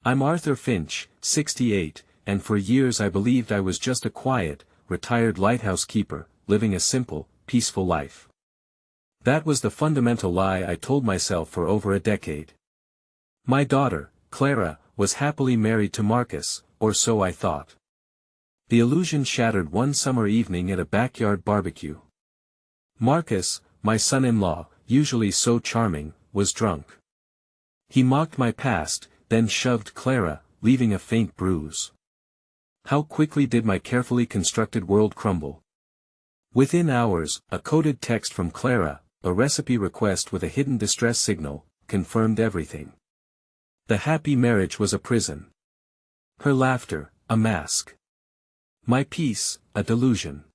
I'm Arthur Finch, 68, and for years I believed I was just a quiet, retired lighthouse keeper, living a simple, peaceful life. That was the fundamental lie I told myself for over a decade. My daughter, Clara, was happily married to Marcus, or so I thought. The illusion shattered one summer evening at a backyard barbecue. Marcus, my son-in-law, usually so charming, was drunk. He mocked my past, then shoved Clara, leaving a faint bruise. How quickly did my carefully constructed world crumble. Within hours, a coded text from Clara, a recipe request with a hidden distress signal, confirmed everything. The happy marriage was a prison. Her laughter, a mask. My peace, a delusion.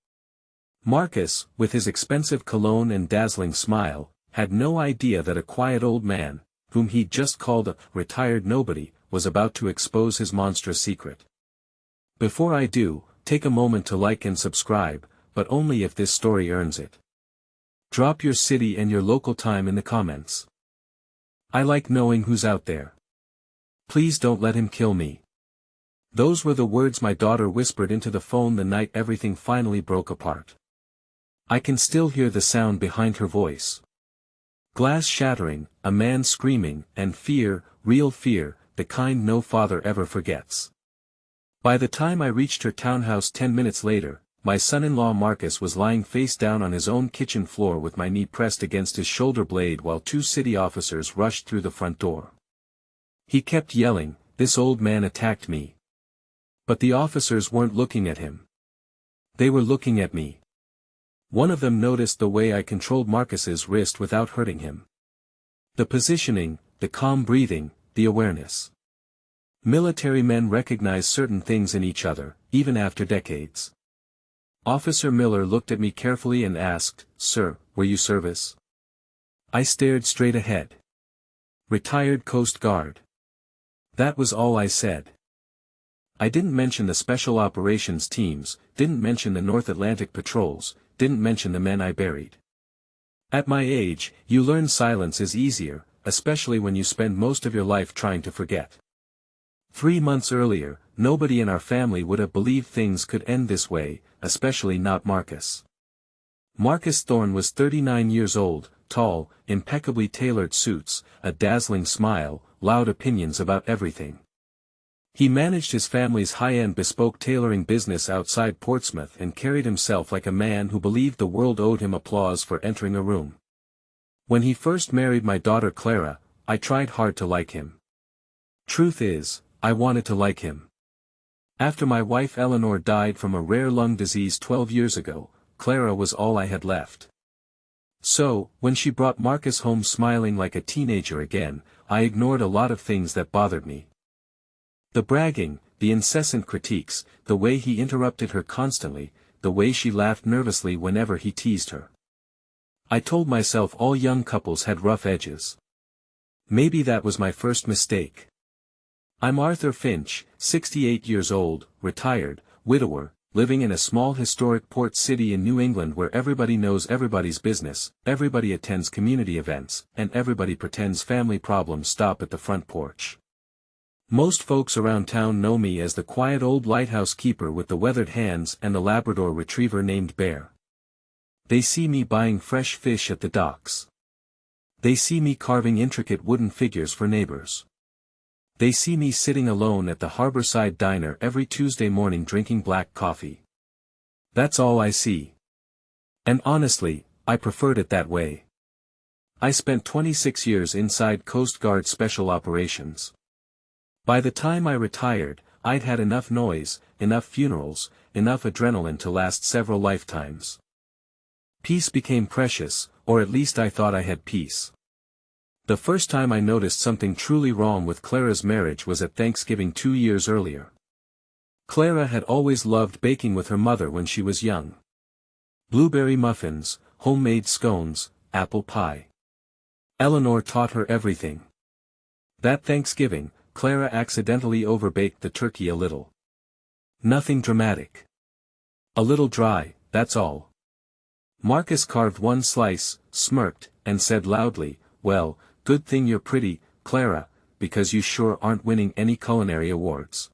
Marcus, with his expensive cologne and dazzling smile, had no idea that a quiet old man, whom he'd just called a retired nobody, was about to expose his monstrous secret. Before I do, take a moment to like and subscribe, but only if this story earns it. Drop your city and your local time in the comments. I like knowing who's out there. Please don't let him kill me. Those were the words my daughter whispered into the phone the night everything finally broke apart. I can still hear the sound behind her voice. Glass shattering, a man screaming, and fear, real fear, the kind no father ever forgets. By the time I reached her townhouse 10 minutes later, my son-in-law Marcus was lying face down on his own kitchen floor with my knee pressed against his shoulder blade while 2 city officers rushed through the front door. He kept yelling, "This old man attacked me." But the officers weren't looking at him. They were looking at me. One of them noticed the way I controlled Marcus's wrist without hurting him. The positioning, the calm breathing, the awareness. Military men recognize certain things in each other, even after decades. Officer Miller looked at me carefully and asked, "Sir, were you service?" I stared straight ahead. Retired Coast Guard. That was all I said. I didn't mention the special operations teams, didn't mention the North Atlantic patrols, didn't mention the men I buried. At my age, you learn silence is easier, especially when you spend most of your life trying to forget. 3 months earlier, nobody in our family would have believed things could end this way, especially not Marcus. Marcus Thorne was 39 years old, tall, impeccably tailored suits, a dazzling smile, loud opinions about everything. He managed his family's high-end bespoke tailoring business outside Portsmouth and carried himself like a man who believed the world owed him applause for entering a room. When he first married my daughter Clara, I tried hard to like him. Truth is, I wanted to like him. After my wife Eleanor died from a rare lung disease 12 years ago, Clara was all I had left. So, when she brought Marcus home smiling like a teenager again, I ignored a lot of things that bothered me. The bragging, the incessant critiques, the way he interrupted her constantly, the way she laughed nervously whenever he teased her. I told myself all young couples had rough edges. Maybe that was my first mistake. I'm Arthur Finch, 68 years old, retired, widower, living in a small historic port city in New England where everybody knows everybody's business, everybody attends community events, and everybody pretends family problems stop at the front porch. Most folks around town know me as the quiet old lighthouse keeper with the weathered hands and the Labrador retriever named Bear. They see me buying fresh fish at the docks. They see me carving intricate wooden figures for neighbors. They see me sitting alone at the harborside diner every Tuesday morning drinking black coffee. That's all I see. And honestly, I preferred it that way. I spent 26 years inside Coast Guard Special Operations. By the time I retired, I'd had enough noise, enough funerals, enough adrenaline to last several lifetimes. Peace became precious, or at least I thought I had peace. The first time I noticed something truly wrong with Clara's marriage was at Thanksgiving 2 years earlier. Clara had always loved baking with her mother when she was young. Blueberry muffins, homemade scones, apple pie. Eleanor taught her everything. That Thanksgiving, Clara accidentally overbaked the turkey a little. Nothing dramatic. A little dry, that's all. Marcus carved one slice, smirked, and said loudly, "Well, good thing you're pretty, Clara, because you sure aren't winning any culinary awards."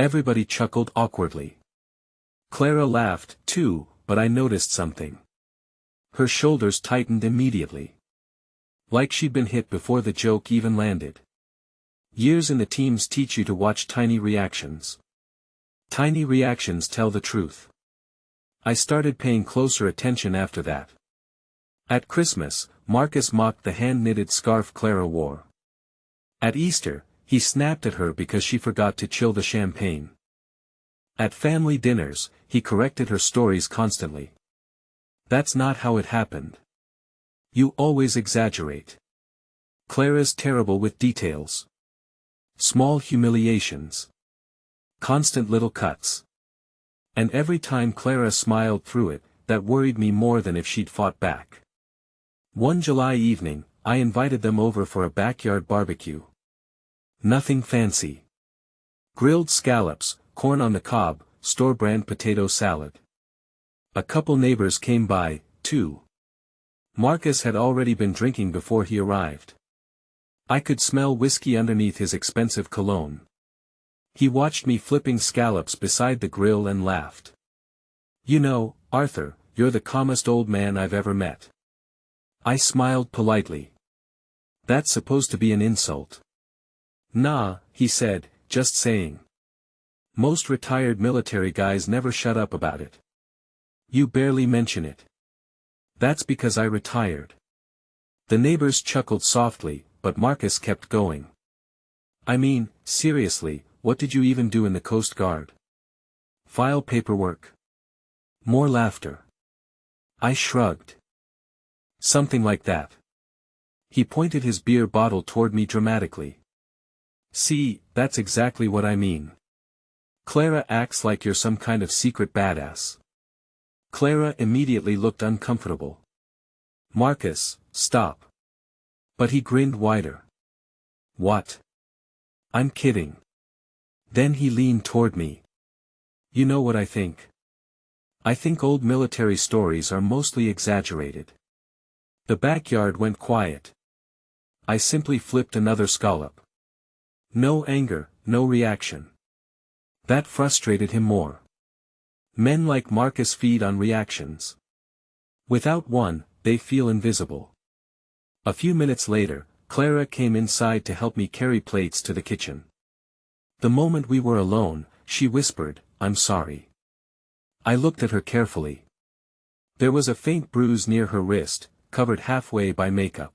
Everybody chuckled awkwardly. Clara laughed, too, but I noticed something. Her shoulders tightened immediately. Like she'd been hit before the joke even landed. Years in the teams teach you to watch tiny reactions. Tiny reactions tell the truth. I started paying closer attention after that. At Christmas, Marcus mocked the hand-knitted scarf Clara wore. At Easter, he snapped at her because she forgot to chill the champagne. At family dinners, he corrected her stories constantly. "That's not how it happened. You always exaggerate. Clara's terrible with details. Small humiliations. Constant little cuts." And every time Clara smiled through it, that worried me more than if she'd fought back. One July evening, I invited them over for a backyard barbecue. Nothing fancy. Grilled scallops, corn on the cob, store-brand potato salad. A couple neighbors came by, too. Marcus had already been drinking before he arrived. I could smell whiskey underneath his expensive cologne. He watched me flipping scallops beside the grill and laughed. "You know, Arthur, you're the calmest old man I've ever met." I smiled politely. "That's supposed to be an insult." "Nah," he said, "just saying. Most retired military guys never shut up about it. You barely mention it." "That's because I retired." The neighbors chuckled softly, but Marcus kept going. "I mean, seriously, what did you even do in the Coast Guard?" "File paperwork." More laughter. I shrugged. "Something like that." He pointed his beer bottle toward me dramatically. "See, that's exactly what I mean. Clara acts like you're some kind of secret badass." Clara immediately looked uncomfortable. "Marcus, stop." But he grinned wider. "What?" "I'm kidding." Then he leaned toward me. "You know what I think? I think old military stories are mostly exaggerated." The backyard went quiet. I simply flipped another scallop. No anger, no reaction. That frustrated him more. Men like Marcus feed on reactions. Without one, they feel invisible. A few minutes later, Clara came inside to help me carry plates to the kitchen. The moment we were alone, she whispered, "I'm sorry." I looked at her carefully. There was a faint bruise near her wrist, covered halfway by makeup.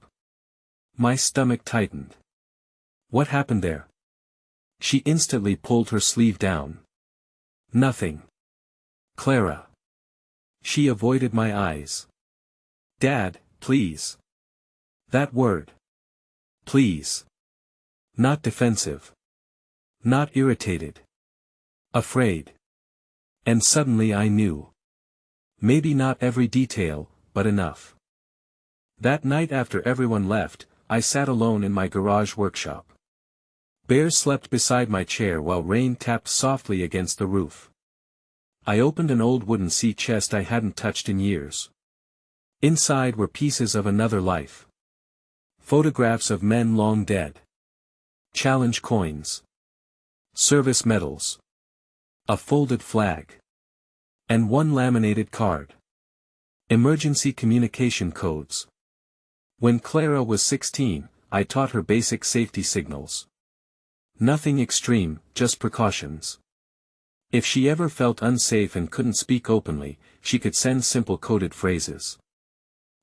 My stomach tightened. "What happened there?" She instantly pulled her sleeve down. "Nothing." "Clara." She avoided my eyes. "Dad, please." That word. Please. Not defensive. Not irritated. Afraid. And suddenly I knew. Maybe not every detail, but enough. That night after everyone left, I sat alone in my garage workshop. Bear slept beside my chair while rain tapped softly against the roof. I opened an old wooden sea chest I hadn't touched in years. Inside were pieces of another life. Photographs of men long dead. Challenge coins. Service medals. A folded flag. And one laminated card. Emergency communication codes. When Clara was 16, I taught her basic safety signals. Nothing extreme, just precautions. If she ever felt unsafe and couldn't speak openly, she could send simple coded phrases.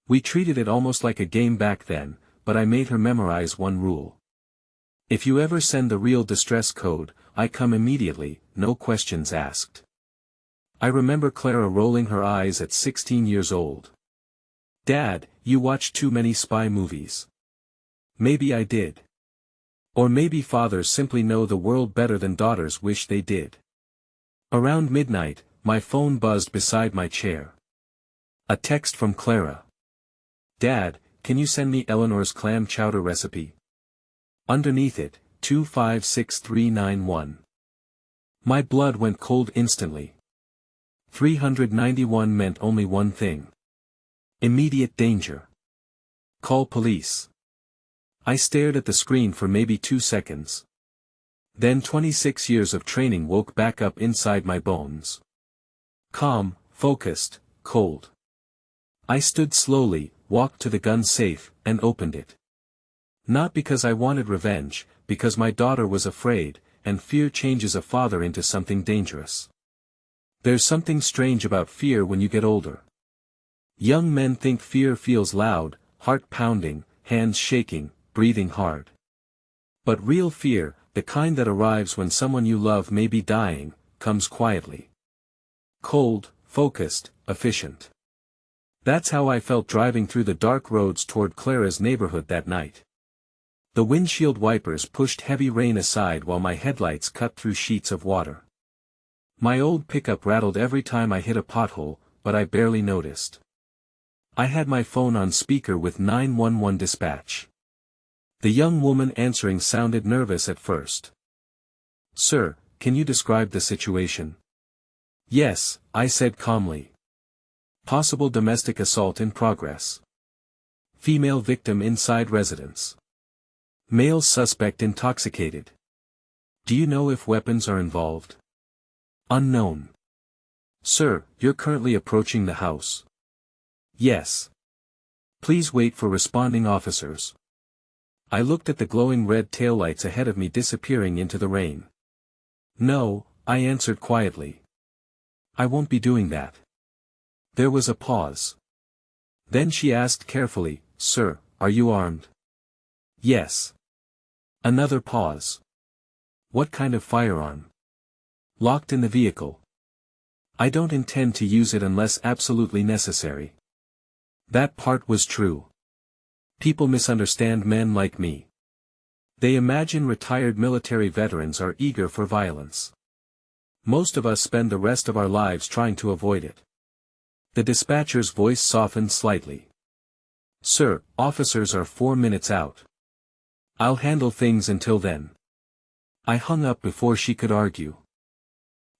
We treated it almost like a game back then, but I made her memorize one rule. If you ever send the real distress code, I come immediately, no questions asked. I remember Clara rolling her eyes at 16 years old. "Dad, you watch too many spy movies." Maybe I did. Or maybe fathers simply know the world better than daughters wish they did. Around midnight, my phone buzzed beside my chair. A text from Clara. "Dad, can you send me Eleanor's clam chowder recipe?" Underneath it, 256391. My blood went cold instantly. 391 meant only one thing. Immediate danger. Call police. I stared at the screen for maybe 2 seconds. Then 26 years of training woke back up inside my bones. Calm, focused, cold. I stood slowly, walked to the gun safe, and opened it. Not because I wanted revenge, because my daughter was afraid, and fear changes a father into something dangerous. There's something strange about fear when you get older. Young men think fear feels loud, heart pounding, hands shaking, breathing hard. But real fear, the kind that arrives when someone you love may be dying, comes quietly. Cold, focused, efficient. That's how I felt driving through the dark roads toward Clara's neighborhood that night. The windshield wipers pushed heavy rain aside while my headlights cut through sheets of water. My old pickup rattled every time I hit a pothole, but I barely noticed. I had my phone on speaker with 911 dispatch. The young woman answering sounded nervous at first. "Sir, can you describe the situation?" "Yes," I said calmly. "Possible domestic assault in progress. Female victim inside residence. Male suspect intoxicated. Do you know if weapons are involved?" "Unknown." "Sir, you're currently approaching the house?" "Yes." "Please wait for responding officers." I looked at the glowing red taillights ahead of me disappearing into the rain. "No," I answered quietly. "I won't be doing that." There was a pause. Then she asked carefully, "Sir, are you armed?" "Yes." Another pause. "What kind of firearm?" "Locked in the vehicle." "I don't intend to use it unless absolutely necessary." That part was true. People misunderstand men like me. They imagine retired military veterans are eager for violence. Most of us spend the rest of our lives trying to avoid it. The dispatcher's voice softened slightly. "Sir, officers are 4 minutes out. I'll handle things until then." I hung up before she could argue.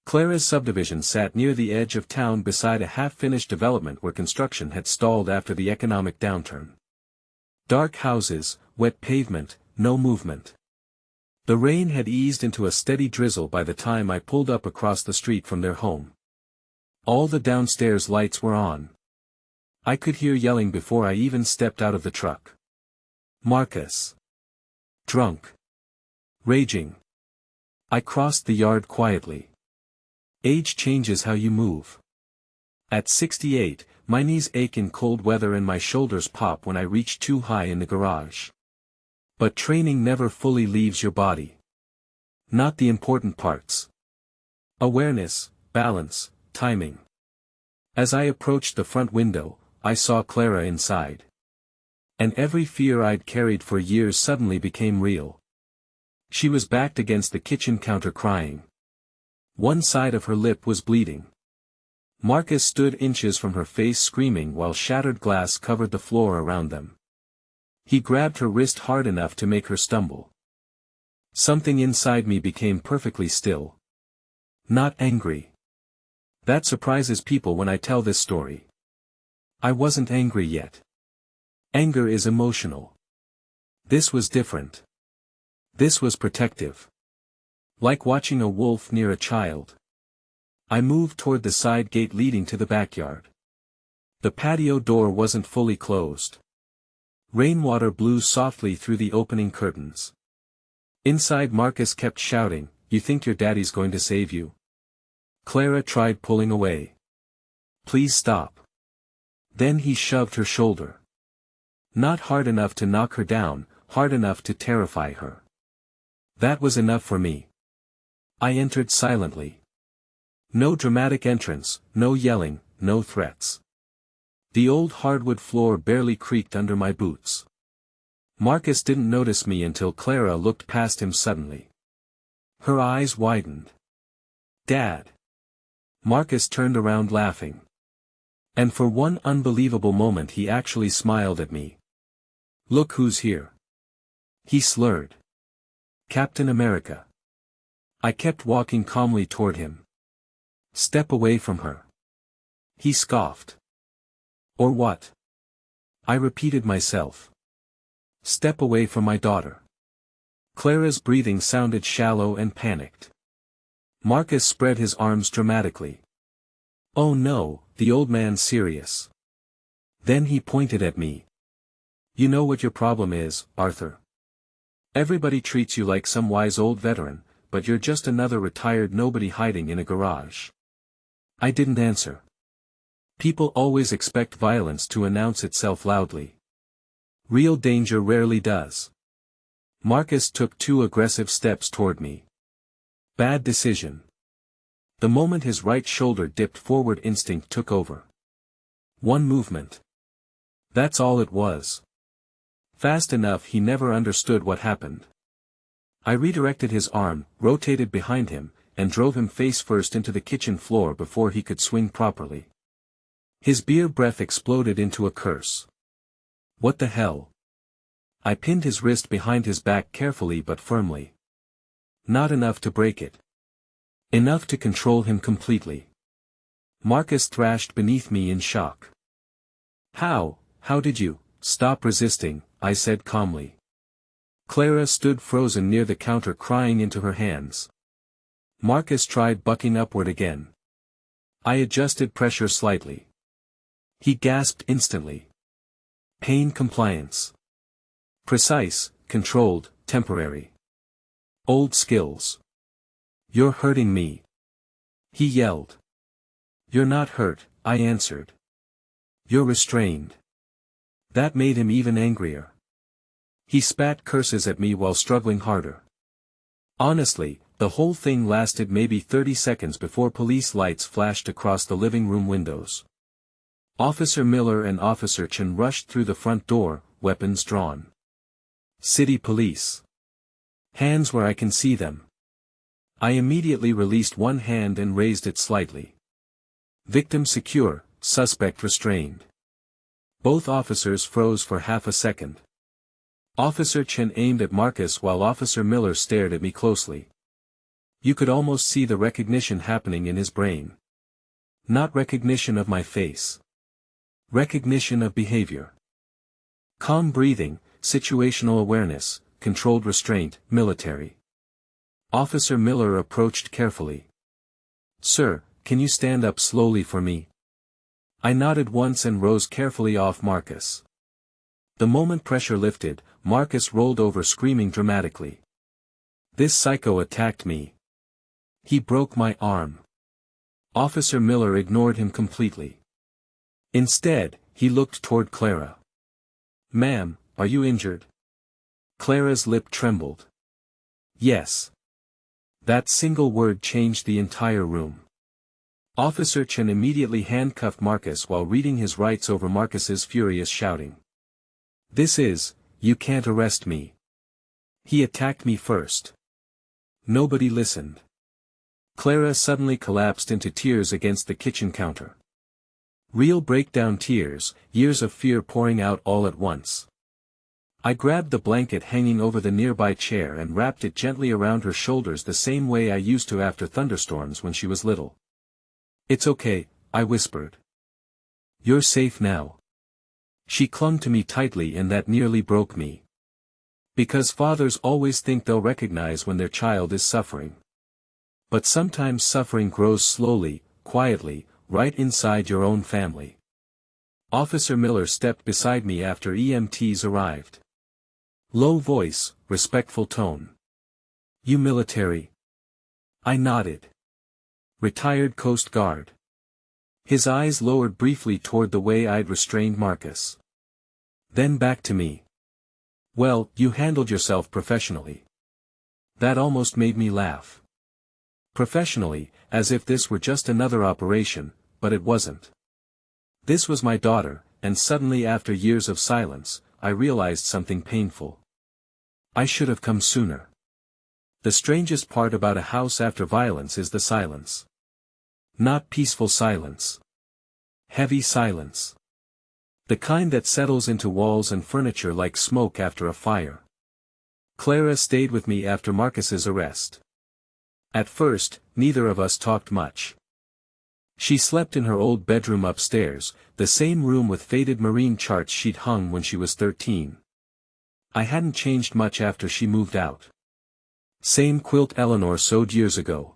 Clara's subdivision sat near the edge of town beside a half-finished development where construction had stalled after the economic downturn. Dark houses, wet pavement, no movement. The rain had eased into a steady drizzle by the time I pulled up across the street from their home. All the downstairs lights were on. I could hear yelling before I even stepped out of the truck. "Marcus. Drunk. Raging." I crossed the yard quietly. Age changes how you move. At 68, my knees ache in cold weather and my shoulders pop when I reach too high in the garage. But training never fully leaves your body. Not the important parts. Awareness, balance, timing. As I approached the front window, I saw Clara inside. And every fear I'd carried for years suddenly became real. She was backed against the kitchen counter crying. One side of her lip was bleeding. Marcus stood inches from her face screaming while shattered glass covered the floor around them. He grabbed her wrist hard enough to make her stumble. Something inside me became perfectly still. Not angry. That surprises people when I tell this story. I wasn't angry yet. Anger is emotional. This was different. This was protective. Like watching a wolf near a child. I moved toward the side gate leading to the backyard. The patio door wasn't fully closed. Rainwater blew softly through the opening curtains. Inside Marcus kept shouting, "You think your daddy's going to save you?" Clara tried pulling away. "Please stop." Then he shoved her shoulder. Not hard enough to knock her down, hard enough to terrify her. That was enough for me. I entered silently. No dramatic entrance, no yelling, no threats. The old hardwood floor barely creaked under my boots. Marcus didn't notice me until Clara looked past him suddenly. Her eyes widened. "Dad." Marcus turned around laughing. And for one unbelievable moment he actually smiled at me. "Look who's here." He slurred. "Captain America." I kept walking calmly toward him. "Step away from her." He scoffed. "Or what?" I repeated myself. Step away from my daughter. Clara's breathing sounded shallow and panicked. Marcus spread his arms dramatically. Oh no, the old man's serious. Then he pointed at me. You know what your problem is, Arthur. Everybody treats you like some wise old veteran, but you're just another retired nobody hiding in a garage. I didn't answer. People always expect violence to announce itself loudly. Real danger rarely does. Marcus took 2 aggressive steps toward me. Bad decision. The moment his right shoulder dipped forward, instinct took over. One movement. That's all it was. Fast enough he never understood what happened. I redirected his arm, rotated behind him, and drove him face first into the kitchen floor before he could swing properly. His beer breath exploded into a curse. What the hell? I pinned his wrist behind his back carefully but firmly. Not enough to break it. Enough to control him completely. Marcus thrashed beneath me in shock. How did you stop resisting? I said calmly. Clara stood frozen near the counter crying into her hands. Marcus tried bucking upward again. I adjusted pressure slightly. He gasped instantly. Pain compliance. Precise, controlled, temporary. Old skills. You're hurting me. He yelled. You're not hurt, I answered. You're restrained. That made him even angrier. He spat curses at me while struggling harder. Honestly, the whole thing lasted maybe 30 seconds before police lights flashed across the living room windows. Officer Miller and Officer Chen rushed through the front door, weapons drawn. City police. Hands where I can see them. I immediately released one hand and raised it slightly. Victim secure, suspect restrained. Both officers froze for half a second. Officer Chen aimed at Marcus while Officer Miller stared at me closely. You could almost see the recognition happening in his brain. Not recognition of my face. Recognition of behavior. Calm breathing, situational awareness, controlled restraint, military. Officer Miller approached carefully. Sir, can you stand up slowly for me? I nodded once and rose carefully off Marcus. The moment pressure lifted, Marcus rolled over screaming dramatically. This psycho attacked me. He broke my arm. Officer Miller ignored him completely. Instead, he looked toward Clara. Ma'am, are you injured? Clara's lip trembled. Yes. That single word changed the entire room. Officer Chen immediately handcuffed Marcus while reading his rights over Marcus's furious shouting. This is, you can't arrest me. He attacked me first. Nobody listened. Clara suddenly collapsed into tears against the kitchen counter. Real breakdown tears, years of fear pouring out all at once. I grabbed the blanket hanging over the nearby chair and wrapped it gently around her shoulders the same way I used to after thunderstorms when she was little. It's okay, I whispered. You're safe now. She clung to me tightly and that nearly broke me. Because fathers always think they'll recognize when their child is suffering. But sometimes suffering grows slowly, quietly, right inside your own family. Officer Miller stepped beside me after EMTs arrived. Low voice, respectful tone. You military? I nodded. Retired Coast Guard. His eyes lowered briefly toward the way I'd restrained Marcus. Then back to me. Well, you handled yourself professionally. That almost made me laugh. Professionally, as if this were just another operation, but it wasn't. This was my daughter, and suddenly after years of silence, I realized something painful. I should have come sooner. The strangest part about a house after violence is the silence. Not peaceful silence. Heavy silence. The kind that settles into walls and furniture like smoke after a fire. Clara stayed with me after Marcus's arrest. At first, neither of us talked much. She slept in her old bedroom upstairs, the same room with faded marine charts she'd hung when she was 13. I hadn't changed much after she moved out. Same quilt Eleanor sewed years ago.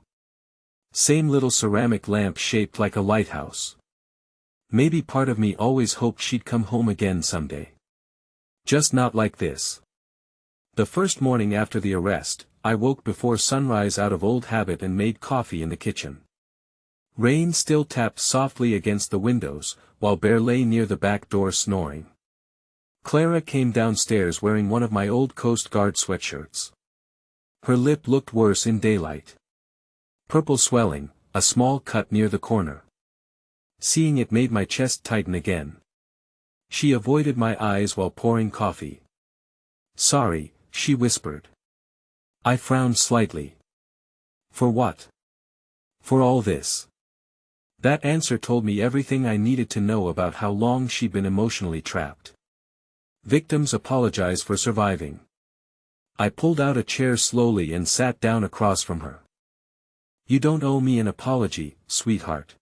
Same little ceramic lamp shaped like a lighthouse. Maybe part of me always hoped she'd come home again someday. Just not like this. The first morning after the arrest, I woke before sunrise out of old habit and made coffee in the kitchen. Rain still tapped softly against the windows, while Bear lay near the back door snoring. Clara came downstairs wearing one of my old Coast Guard sweatshirts. Her lip looked worse in daylight. Purple swelling, a small cut near the corner. Seeing it made my chest tighten again. She avoided my eyes while pouring coffee. "Sorry," she whispered. I frowned slightly. "For what?" "For all this." That answer told me everything I needed to know about how long she'd been emotionally trapped. Victims apologize for surviving. I pulled out a chair slowly and sat down across from her. "You don't owe me an apology, sweetheart."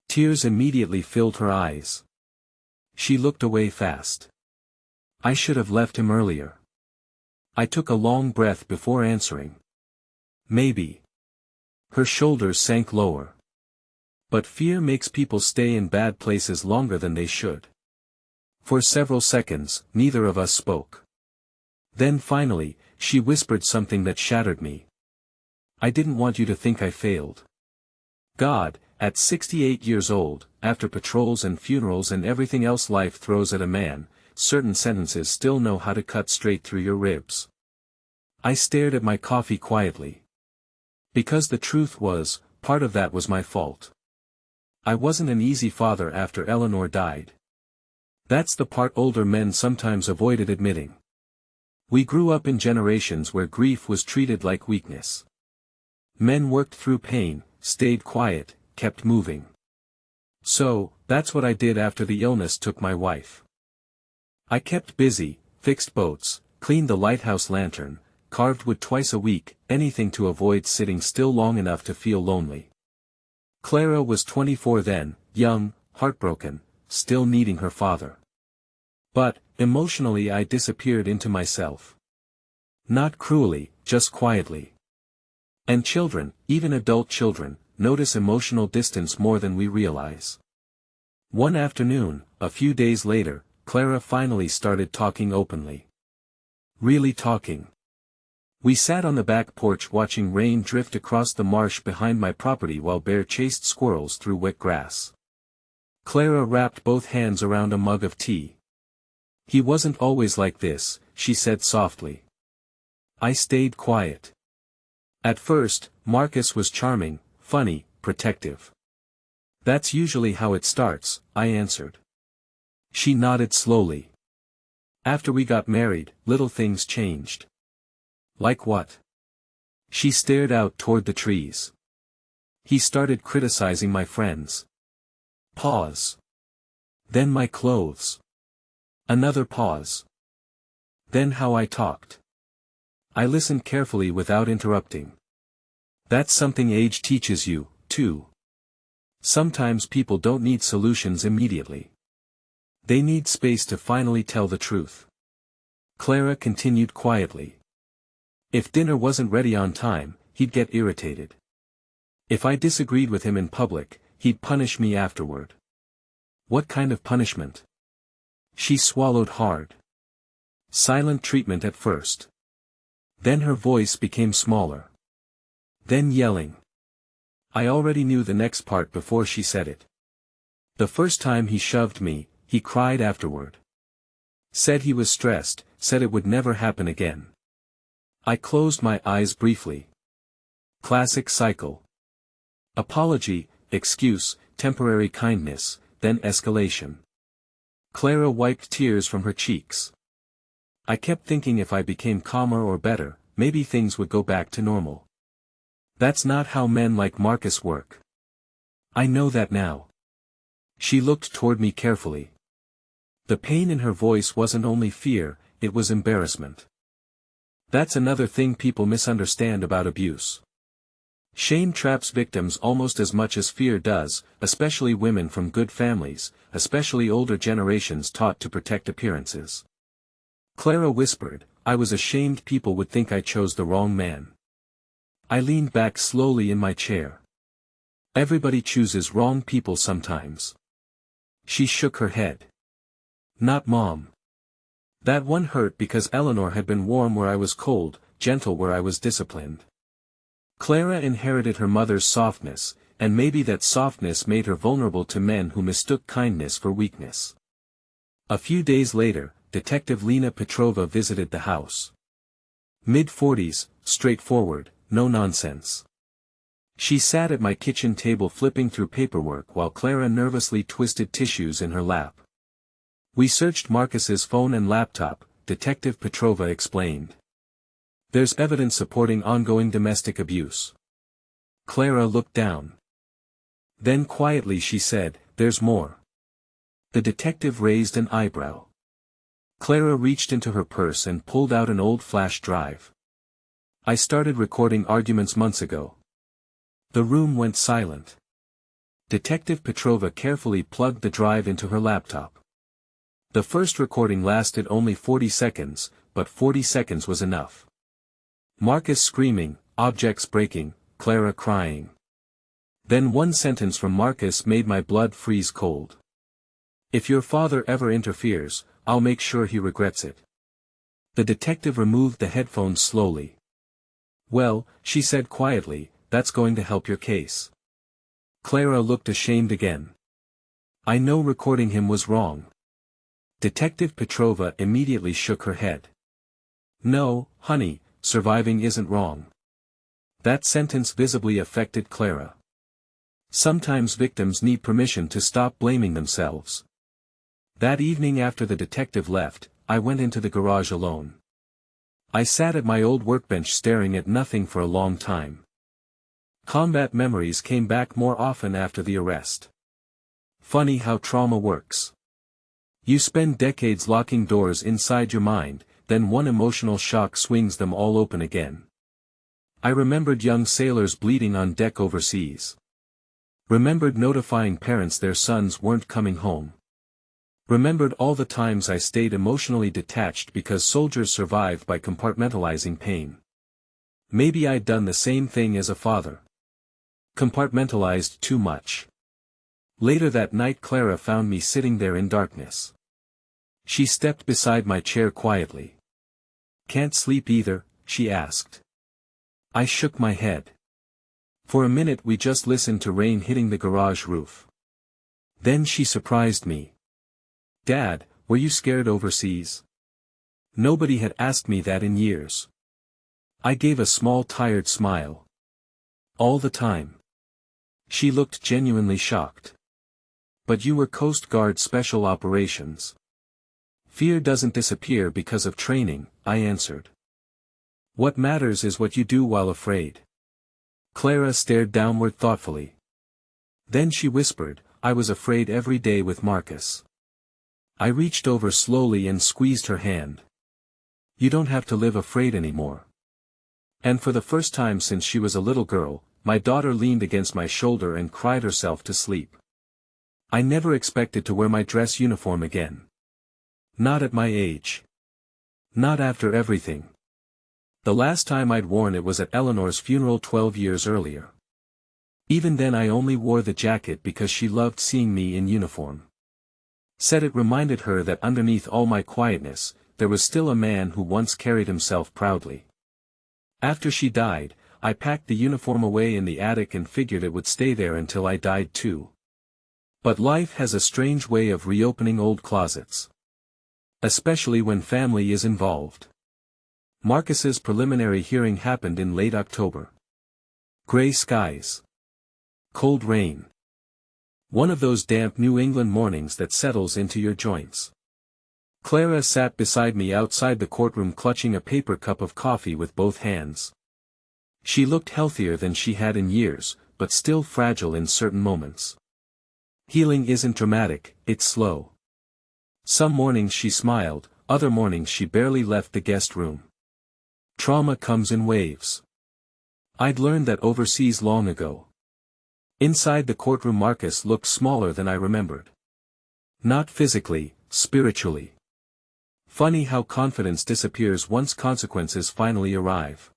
Tears immediately filled her eyes. She looked away fast. "I should have left him earlier." I took a long breath before answering. "Maybe." Her shoulders sank lower. "But fear makes people stay in bad places longer than they should." For several seconds, neither of us spoke. Then finally, she whispered something that shattered me. "I didn't want you to think I failed." God, at 68 years old, after patrols and funerals and everything else life throws at a man, certain sentences still know how to cut straight through your ribs. I stared at my coffee quietly. Because the truth was, part of that was my fault. I wasn't an easy father after Eleanor died. That's the part older men sometimes avoided admitting. We grew up in generations where grief was treated like weakness. Men worked through pain, stayed quiet, kept moving. So, that's what I did after the illness took my wife. I kept busy, fixed boats, cleaned the lighthouse lantern, carved wood twice a week, anything to avoid sitting still long enough to feel lonely. Clara was 24 then, young, heartbroken, still needing her father. But, emotionally I disappeared into myself. Not cruelly, just quietly. And children, even adult children, notice emotional distance more than we realize. One afternoon, a few days later, Clara finally started talking openly. Really talking. We sat on the back porch watching rain drift across the marsh behind my property while Bear chased squirrels through wet grass. Clara wrapped both hands around a mug of tea. "He wasn't always like this," she said softly. I stayed quiet. At first, Marcus was charming, funny, protective. "That's usually how it starts," I answered. She nodded slowly. "After we got married, little things changed." "Like what?" She stared out toward the trees. "He started criticizing my friends." Pause. "Then my clothes." Another pause. "Then how I talked." I listened carefully without interrupting. "That's something age teaches you, too. Sometimes people don't need solutions immediately. They need space to finally tell the truth." Clara continued quietly. "If dinner wasn't ready on time, he'd get irritated. If I disagreed with him in public, he'd punish me afterward." "What kind of punishment?" She swallowed hard. "Silent treatment at first. Then her voice became smaller. Then yelling." I already knew the next part before she said it. "The first time he shoved me, he cried afterward. Said he was stressed, said it would never happen again." I closed my eyes briefly. Classic cycle. Apology, excuse, temporary kindness, then escalation. Clara wiped tears from her cheeks. I kept thinking if I became calmer or better, maybe things would go back to normal. That's not how men like Marcus work. I know that now. She looked toward me carefully. The pain in her voice wasn't only fear, it was embarrassment. That's another thing people misunderstand about abuse. Shame traps victims almost as much as fear does, especially women from good families, especially older generations taught to protect appearances. Clara whispered, I was ashamed people would think I chose the wrong man. I leaned back slowly in my chair. Everybody chooses wrong people sometimes. She shook her head. Not Mom. That one hurt because Eleanor had been warm where I was cold, gentle where I was disciplined. Clara inherited her mother's softness, and maybe that softness made her vulnerable to men who mistook kindness for weakness. A few days later, Detective Lena Petrova visited the house. Mid-40s, straightforward, no nonsense. She sat at my kitchen table flipping through paperwork while Clara nervously twisted tissues in her lap. We searched Marcus's phone and laptop, Detective Petrova explained. There's evidence supporting ongoing domestic abuse. Clara looked down. Then quietly she said, there's more. The detective raised an eyebrow. Clara reached into her purse and pulled out an old flash drive. I started recording arguments months ago. The room went silent. Detective Petrova carefully plugged the drive into her laptop. The first recording lasted only 40 seconds, but 40 seconds was enough. Marcus screaming, objects breaking, Clara crying. Then one sentence from Marcus made my blood freeze cold. If your father ever interferes, I'll make sure he regrets it. The detective removed the headphones slowly. Well, she said quietly, that's going to help your case. Clara looked ashamed again. I know recording him was wrong. Detective Petrova immediately shook her head. No, honey, surviving isn't wrong. That sentence visibly affected Clara. Sometimes victims need permission to stop blaming themselves. That evening after the detective left, I went into the garage alone. I sat at my old workbench staring at nothing for a long time. Combat memories came back more often after the arrest. Funny how trauma works. You spend decades locking doors inside your mind, then one emotional shock swings them all open again. I remembered young sailors bleeding on deck overseas. Remembered notifying parents their sons weren't coming home. Remembered all the times I stayed emotionally detached because soldiers survived by compartmentalizing pain. Maybe I'd done the same thing as a father. Compartmentalized too much. Later that night Clara found me sitting there in darkness. She stepped beside my chair quietly. Can't sleep either, she asked. I shook my head. For a minute we just listened to rain hitting the garage roof. Then she surprised me. Dad, were you scared overseas? Nobody had asked me that in years. I gave a small tired smile. All the time. She looked genuinely shocked. But you were Coast Guard Special Operations. Fear doesn't disappear because of training, I answered. What matters is what you do while afraid. Clara stared downward thoughtfully. Then she whispered, I was afraid every day with Marcus. I reached over slowly and squeezed her hand. You don't have to live afraid anymore. And for the first time since she was a little girl, my daughter leaned against my shoulder and cried herself to sleep. I never expected to wear my dress uniform again. Not at my age. Not after everything. The last time I'd worn it was at Eleanor's funeral 12 years earlier. Even then I only wore the jacket because she loved seeing me in uniform. Said it reminded her that underneath all my quietness, there was still a man who once carried himself proudly. After she died, I packed the uniform away in the attic and figured it would stay there until I died too. But life has a strange way of reopening old closets. Especially when family is involved. Marcus's preliminary hearing happened in late October. Gray skies. Cold rain. One of those damp New England mornings that settles into your joints. Clara sat beside me outside the courtroom clutching a paper cup of coffee with both hands. She looked healthier than she had in years, but still fragile in certain moments. Healing isn't dramatic, it's slow. Some mornings she smiled, other mornings she barely left the guest room. Trauma comes in waves. I'd learned that overseas long ago. Inside the courtroom Marcus looked smaller than I remembered. Not physically, spiritually. Funny how confidence disappears once consequences finally arrive.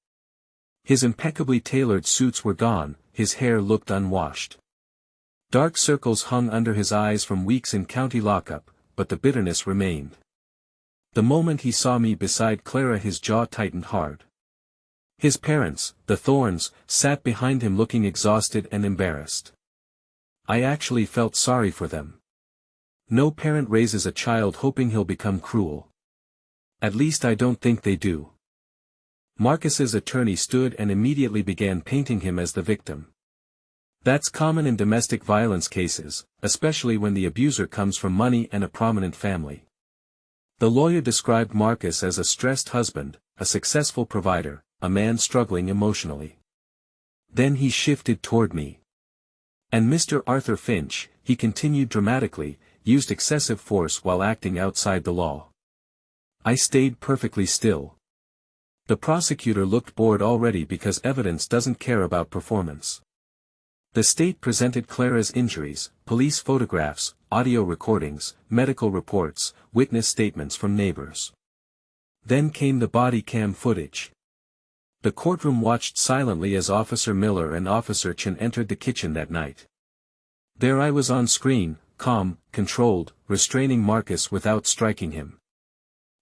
His impeccably tailored suits were gone, his hair looked unwashed. Dark circles hung under his eyes from weeks in county lockup, but the bitterness remained. The moment he saw me beside Clara his jaw tightened hard. His parents, the Thorns, sat behind him looking exhausted and embarrassed. I actually felt sorry for them. No parent raises a child hoping he'll become cruel. At least I don't think they do. Marcus's attorney stood and immediately began painting him as the victim. That's common in domestic violence cases, especially when the abuser comes from money and a prominent family. The lawyer described Marcus as a stressed husband, a successful provider, a man struggling emotionally. Then he shifted toward me. And Mr. Arthur Finch, he continued dramatically, used excessive force while acting outside the law. I stayed perfectly still. The prosecutor looked bored already because evidence doesn't care about performance. The state presented Clara's injuries, police photographs, audio recordings, medical reports, witness statements from neighbors. Then came the body cam footage. The courtroom watched silently as Officer Miller and Officer Chen entered the kitchen that night. There I was on screen, calm, controlled, restraining Marcus without striking him.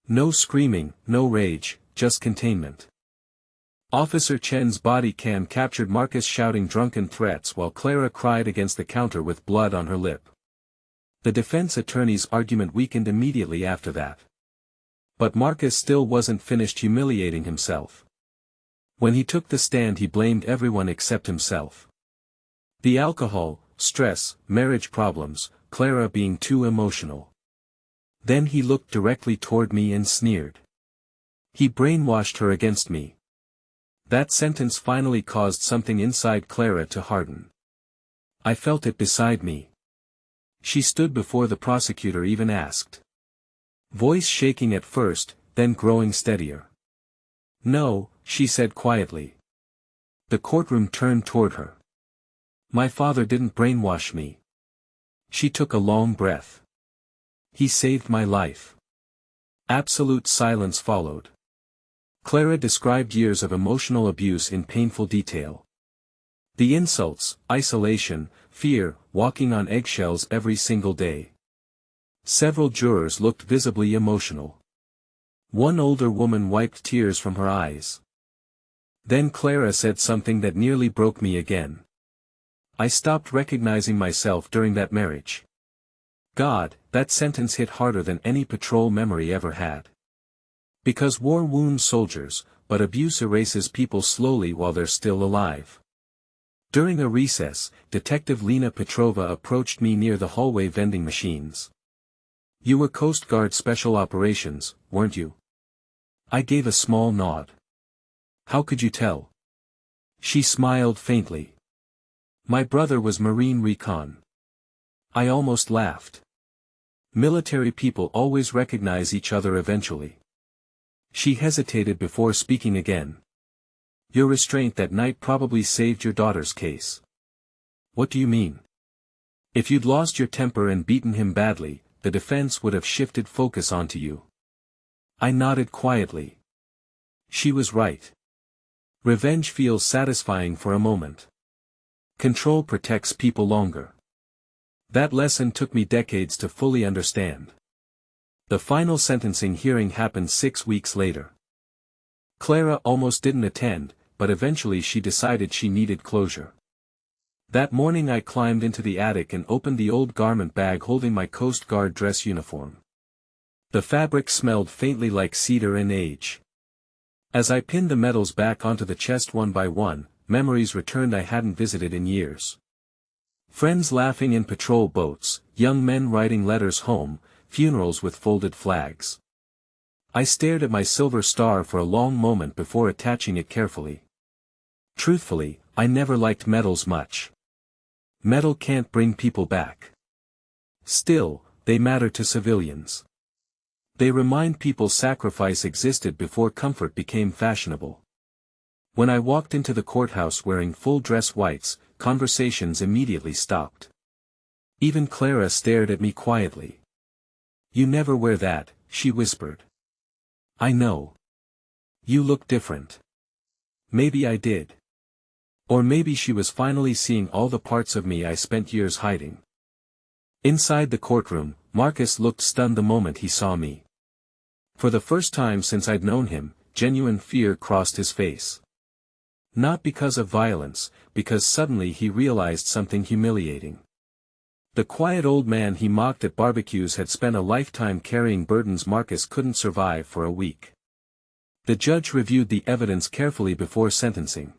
No screaming, no rage, just containment. Officer Chen's body cam captured Marcus shouting drunken threats while Clara cried against the counter with blood on her lip. The defense attorney's argument weakened immediately after that. But Marcus still wasn't finished humiliating himself. When he took the stand he blamed everyone except himself. The alcohol, stress, marriage problems, Clara being too emotional. Then he looked directly toward me and sneered. He brainwashed her against me. That sentence finally caused something inside Clara to harden. I felt it beside me. She stood before the prosecutor even asked. Voice shaking at first, then growing steadier. No, she said quietly. The courtroom turned toward her. My father didn't brainwash me. She took a long breath. He saved my life. Absolute silence followed. Clara described years of emotional abuse in painful detail. The insults, isolation, fear, walking on eggshells every single day. Several jurors looked visibly emotional. One older woman wiped tears from her eyes. Then Clara said something that nearly broke me again. I stopped recognizing myself during that marriage. God, that sentence hit harder than any patrol memory ever had. Because war wounds soldiers, but abuse erases people slowly while they're still alive. During a recess, Detective Lena Petrova approached me near the hallway vending machines. You were Coast Guard Special Operations, weren't you? I gave a small nod. How could you tell? She smiled faintly. My brother was Marine Recon. I almost laughed. Military people always recognize each other eventually. She hesitated before speaking again. Your restraint that night probably saved your daughter's case. What do you mean? If you'd lost your temper and beaten him badly, the defense would have shifted focus onto you. I nodded quietly. She was right. Revenge feels satisfying for a moment. Control protects people longer. That lesson took me decades to fully understand. The final sentencing hearing happened 6 weeks later. Clara almost didn't attend, but eventually she decided she needed closure. That morning I climbed into the attic and opened the old garment bag holding my Coast Guard dress uniform. The fabric smelled faintly like cedar and age. As I pinned the medals back onto the chest one by one, memories returned I hadn't visited in years. Friends laughing in patrol boats, young men writing letters home, funerals with folded flags. I stared at my silver star for a long moment before attaching it carefully. Truthfully, I never liked medals much. Metal can't bring people back. Still, they matter to civilians. They remind people sacrifice existed before comfort became fashionable. When I walked into the courthouse wearing full dress whites, conversations immediately stopped. Even Clara stared at me quietly. You never wear that, she whispered. I know. You look different. Maybe I did. Or maybe she was finally seeing all the parts of me I spent years hiding. Inside the courtroom, Marcus looked stunned the moment he saw me. For the first time since I'd known him, genuine fear crossed his face. Not because of violence, because suddenly he realized something humiliating. The quiet old man he mocked at barbecues had spent a lifetime carrying burdens Marcus couldn't survive for a week. The judge reviewed the evidence carefully before sentencing.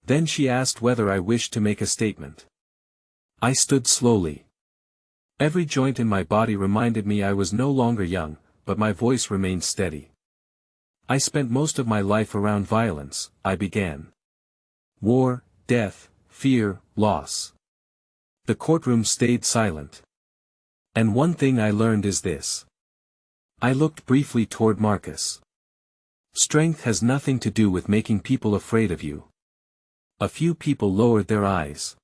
Then she asked whether I wished to make a statement. I stood slowly. Every joint in my body reminded me I was no longer young, but my voice remained steady. I spent most of my life around violence, I began. War, death, fear, loss. The courtroom stayed silent. And one thing I learned is this. I looked briefly toward Marcus. Strength has nothing to do with making people afraid of you. A few people lowered their eyes.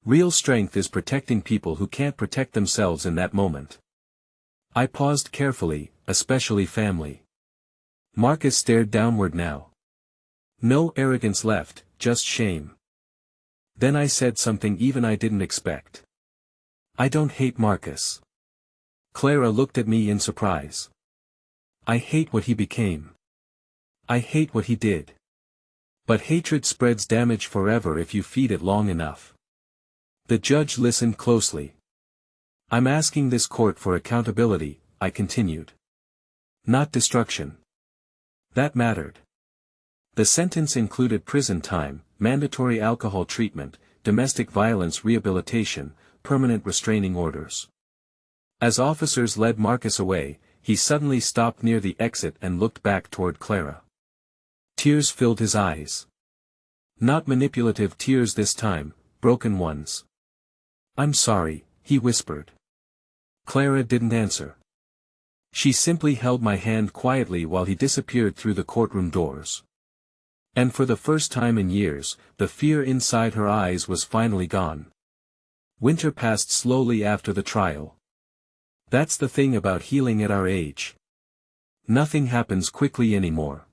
Real strength is protecting people who can't protect themselves in that moment. I paused carefully, especially family. Marcus stared downward now. No arrogance left, just shame. Then I said something even I didn't expect. I don't hate Marcus. Clara looked at me in surprise. I hate what he became. I hate what he did. But hatred spreads damage forever if you feed it long enough. The judge listened closely. I'm asking this court for accountability, I continued. Not destruction. That mattered. The sentence included prison time, mandatory alcohol treatment, domestic violence rehabilitation, permanent restraining orders. As officers led Marcus away, he suddenly stopped near the exit and looked back toward Clara. Tears filled his eyes. Not manipulative tears this time, broken ones. I'm sorry, he whispered. Clara didn't answer. She simply held my hand quietly while he disappeared through the courtroom doors. And for the first time in years, the fear inside her eyes was finally gone. Winter passed slowly after the trial. That's the thing about healing at our age. Nothing happens quickly anymore.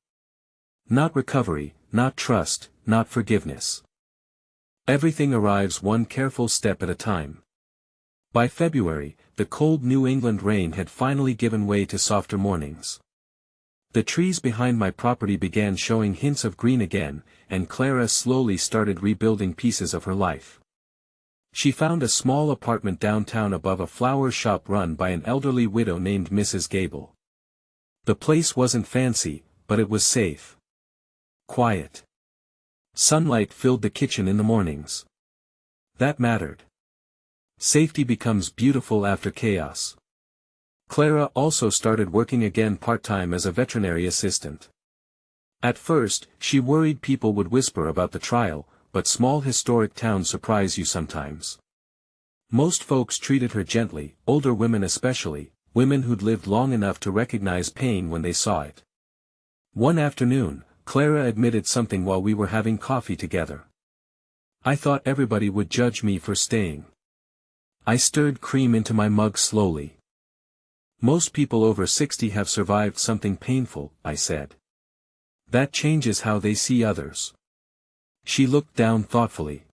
Not recovery, not trust, not forgiveness. Everything arrives one careful step at a time. By February, the cold New England rain had finally given way to softer mornings. The trees behind my property began showing hints of green again, and Clara slowly started rebuilding pieces of her life. She found a small apartment downtown above a flower shop run by an elderly widow named Mrs. Gable. The place wasn't fancy, but it was safe. Quiet. Sunlight filled the kitchen in the mornings. That mattered. Safety becomes beautiful after chaos. Clara also started working again part-time as a veterinary assistant. At first, she worried people would whisper about the trial, but small historic towns surprise you sometimes. Most folks treated her gently, older women especially, women who'd lived long enough to recognize pain when they saw it. One afternoon, Clara admitted something while we were having coffee together. I thought everybody would judge me for staying. I stirred cream into my mug slowly. Most people over 60 have survived something painful, I said. That changes how they see others. She looked down thoughtfully.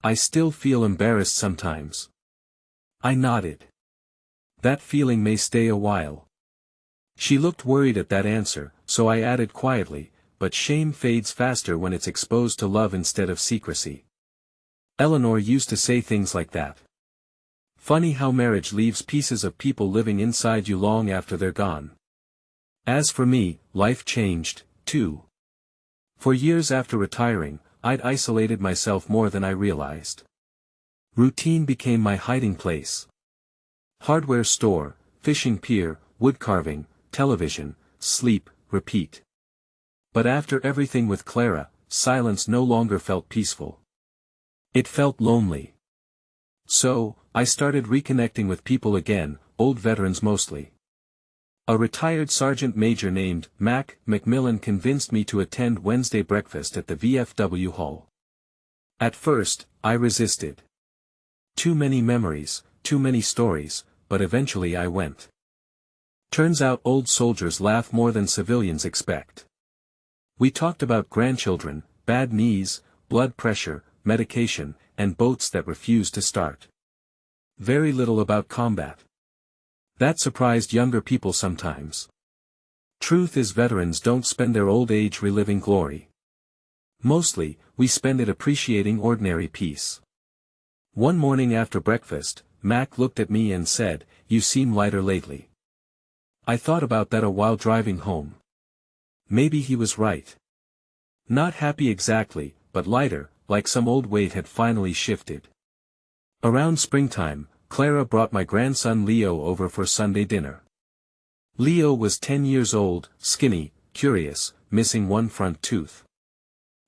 I still feel embarrassed sometimes. I nodded. That feeling may stay a while. She looked worried at that answer, so I added quietly, but shame fades faster when it's exposed to love instead of secrecy. Eleanor used to say things like that. Funny how marriage leaves pieces of people living inside you long after they're gone. As for me, life changed, too. For years after retiring, I'd isolated myself more than I realized. Routine became my hiding place. Hardware store, fishing pier, wood carving, television, sleep, repeat. But after everything with Clara, silence no longer felt peaceful. It felt lonely. So, I started reconnecting with people again, old veterans mostly. A retired sergeant major named Mac McMillan convinced me to attend Wednesday breakfast at the VFW hall. At first, I resisted. Too many memories, too many stories, but eventually I went. Turns out old soldiers laugh more than civilians expect. We talked about grandchildren, bad knees, blood pressure, medication, and boats that refuse to start. Very little about combat. That surprised younger people sometimes. Truth is, veterans don't spend their old age reliving glory. Mostly, we spend it appreciating ordinary peace. One morning after breakfast, Mac looked at me and said, "You seem lighter lately." I thought about that a while driving home. Maybe he was right. Not happy exactly, but lighter, like some old weight had finally shifted. Around springtime, Clara brought my grandson Leo over for Sunday dinner. Leo was 10 years old, skinny, curious, missing one front tooth.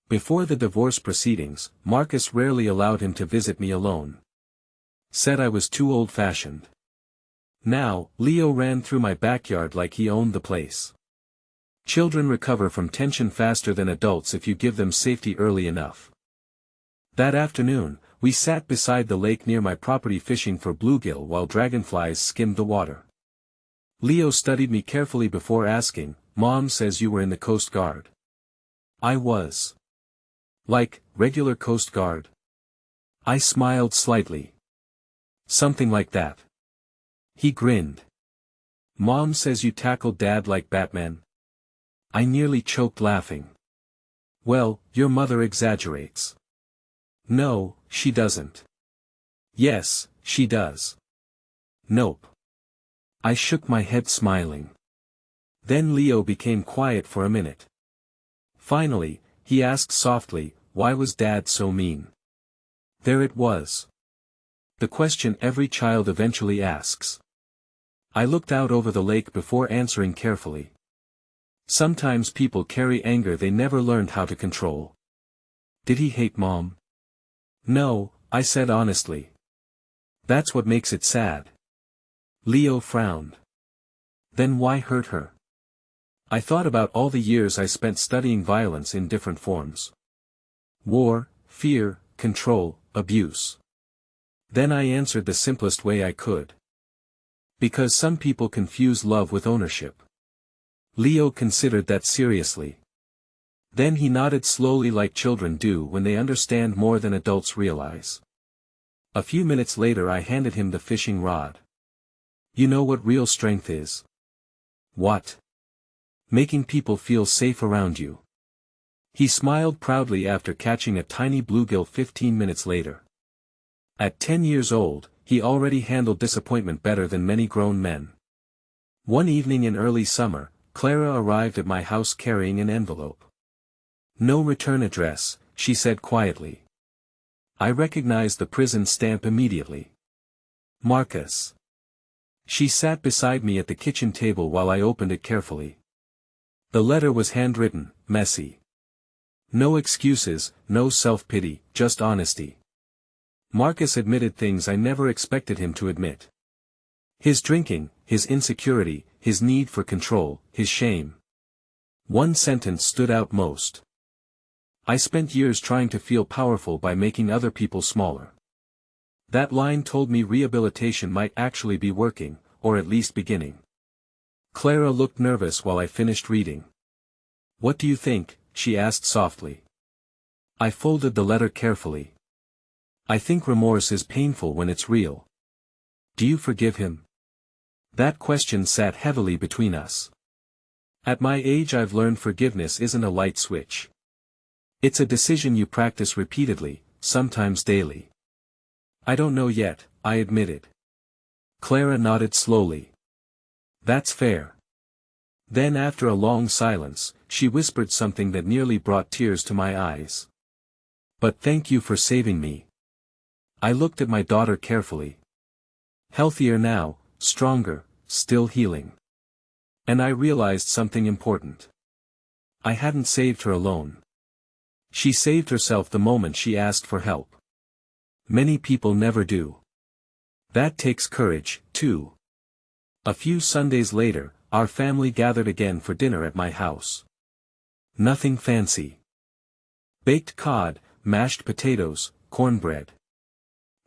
Before the divorce proceedings, Marcus rarely allowed him to visit me alone. Said I was too old-fashioned. Now, Leo ran through my backyard like he owned the place. Children recover from tension faster than adults if you give them safety early enough. That afternoon, we sat beside the lake near my property fishing for bluegill while dragonflies skimmed the water. Leo studied me carefully before asking, "Mom says you were in the Coast Guard." I was. Like, regular Coast Guard? I smiled slightly. Something like that. He grinned. "Mom says you tackled Dad like Batman." I nearly choked laughing. "Well, your mother exaggerates." "No, she doesn't." "Yes, she does." "Nope." I shook my head smiling. Then Leo became quiet for a minute. Finally, he asked softly, "Why was Dad so mean?" There it was. The question every child eventually asks. I looked out over the lake before answering carefully. Sometimes people carry anger they never learned how to control. Did he hate Mom? No, I said honestly. That's what makes it sad. Leo frowned. Then why hurt her? I thought about all the years I spent studying violence in different forms. War, fear, control, abuse. Then I answered the simplest way I could. Because some people confuse love with ownership. Leo considered that seriously. Then he nodded slowly like children do when they understand more than adults realize. A few minutes later I handed him the fishing rod. You know what real strength is? What? Making people feel safe around you. He smiled proudly after catching a tiny bluegill 15 minutes later. At 10 years old, he already handled disappointment better than many grown men. One evening in early summer, Clara arrived at my house carrying an envelope. "No return address," she said quietly. I recognized the prison stamp immediately. Marcus. She sat beside me at the kitchen table while I opened it carefully. The letter was handwritten, messy. No excuses, no self-pity, just honesty. Marcus admitted things I never expected him to admit. His drinking, his insecurity, his need for control, his shame. One sentence stood out most. "I spent years trying to feel powerful by making other people smaller." That line told me rehabilitation might actually be working, or at least beginning. Clara looked nervous while I finished reading. "What do you think?" she asked softly. I folded the letter carefully. "I think remorse is painful when it's real." "Do you forgive him?" That question sat heavily between us. At my age I've learned forgiveness isn't a light switch. It's a decision you practice repeatedly, sometimes daily. "I don't know yet," I admitted. Clara nodded slowly. "That's fair." Then after a long silence, she whispered something that nearly brought tears to my eyes. "But thank you for saving me." I looked at my daughter carefully. Healthier now, stronger, still healing. And I realized something important. I hadn't saved her alone. She saved herself the moment she asked for help. Many people never do. That takes courage, too. A few Sundays later, our family gathered again for dinner at my house. Nothing fancy. Baked cod, mashed potatoes, cornbread.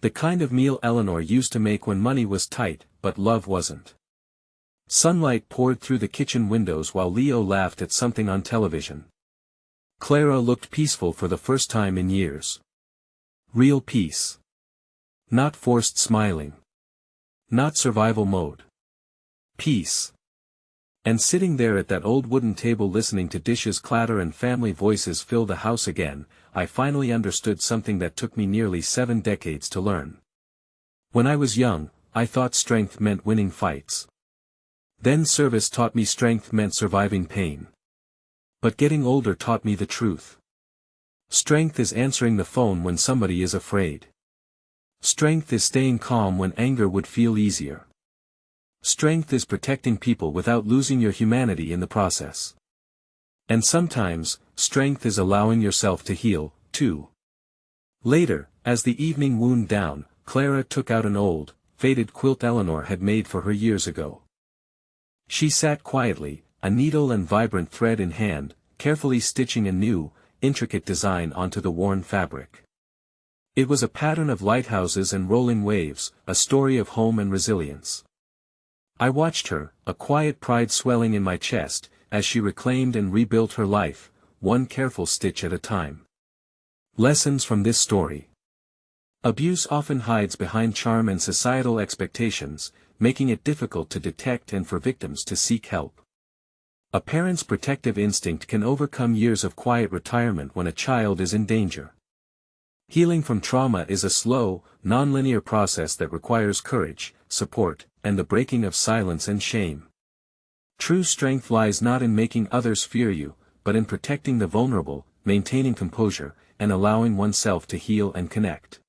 The kind of meal Eleanor used to make when money was tight, but love wasn't. Sunlight poured through the kitchen windows while Leo laughed at something on television. Clara looked peaceful for the first time in years. Real peace. Not forced smiling. Not survival mode. Peace. And sitting there at that old wooden table listening to dishes clatter and family voices fill the house again, I finally understood something that took me nearly 7 decades to learn. When I was young, I thought strength meant winning fights. Then service taught me strength meant surviving pain. But getting older taught me the truth. Strength is answering the phone when somebody is afraid. Strength is staying calm when anger would feel easier. Strength is protecting people without losing your humanity in the process. And sometimes, strength is allowing yourself to heal, too. Later, as the evening wound down, Clara took out an old, faded quilt Eleanor had made for her years ago. She sat quietly, a needle and vibrant thread in hand, carefully stitching a new, intricate design onto the worn fabric. It was a pattern of lighthouses and rolling waves, a story of home and resilience. I watched her, a quiet pride swelling in my chest, as she reclaimed and rebuilt her life, one careful stitch at a time. Lessons from this story. Abuse often hides behind charm and societal expectations, making it difficult to detect and for victims to seek help. A parent's protective instinct can overcome years of quiet retirement when a child is in danger. Healing from trauma is a slow, non-linear process that requires courage, support, and the breaking of silence and shame. True strength lies not in making others fear you, but in protecting the vulnerable, maintaining composure, and allowing oneself to heal and connect.